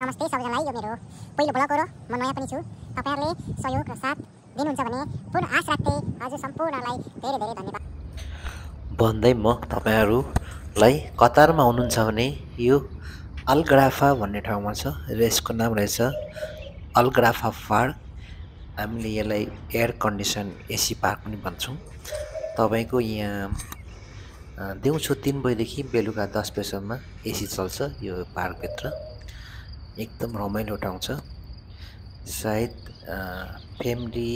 नमस्ते सबैजनालाई, यो मेरो पहिलो ब्लग हो र म नयाँ पनि छु। तपाईहरुले सहयोग र साथ दिनुहुन्छ भने पूर्ण आश राख्दै हजुर सम्पूर्णलाई धेरै धेरै धन्यवाद भन्दै म तपाईहरुलाई कतारमा हुनुहुन्छ भने यो अलग्राफा भन्ने ठाउँमा छ र यसको नाम रहेछ अलग्राफा पार्क। हामीले यसलाई एयर कन्डिसन एसी पार्क पनि भन्छौँ। तपाईको यहाँ दिउँसो 3 बजेदेखि बेलुका 10 बजेसम्म एसी चल्छ यो पार्कभित्र। एकदम रमाइलो ठाउँ छ। सायद फ्यामिली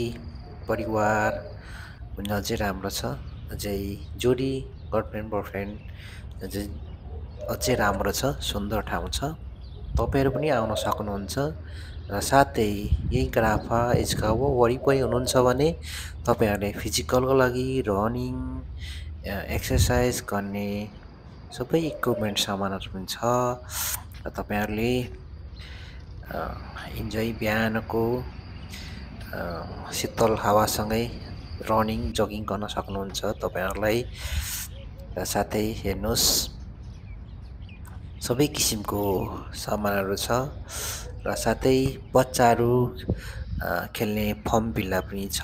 परिवार पनि अझै राम्रो छ। अझै जोडी गर्लफ्रेन्ड बयफ्रेन्ड अझै राम्रो छ। सुन्दर ठाउँ छ। तपाईहरु पनि आउन सक्नुहुन्छ। र साथै यही ग्राफा एजकाव वरिपरि हुनुहुन्छ भने तपाईहरुले फिजिकलको लागि रनिङ एक्सरसाइज गर्ने सबै इक्विपमेन्ट सामानहरु पनि छ। र तपाईहरुले इन्जोय बिहानको शीतल हावासँगै रनिङ जगिङ गर्न सक्नुहुन्छ तपाईहरुलाई। र साथै हेर्नुस् सबै किसिमको सामानहरु छ। र साथै बच्चाहरु खेल्ने फर्म भिल्ला पनि छ।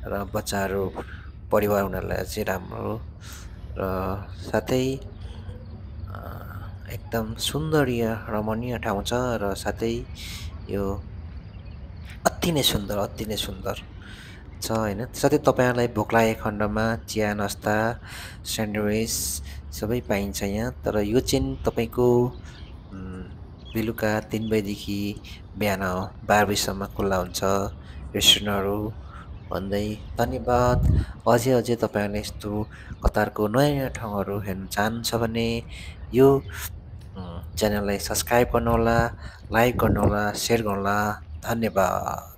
र बच्चाहरु परिवार उनीहरुलाई अझै राम्रो। र साथै एकदम सुन्दरीय रमणीय ठाउँ छ। र साथै यो अति नै सुन्दर छ हैन। साथै तपाईहरुलाई भोक लागेको खण्डमा चिया नास्ता स्यान्डविच सबै पाइन्छ यहाँ। तर यो चाहिँ तपाईको बेलुका 3 बजेदेखि बिहान 12 बजेसम्म खुल्ला हुन्छ रेस्टुरेन्टहरु भन्दै धन्यवाद। अझै तपाईहरुले यस्तो कतारको नयाँ ठाउँहरु हेर्न चाहनुहुन्छ भने यो च्यानललाई सब्स्क्राइब गर्नुहोला, लाइक गर्नुहोला, शेयर गर्नुहोला। धन्यवाद।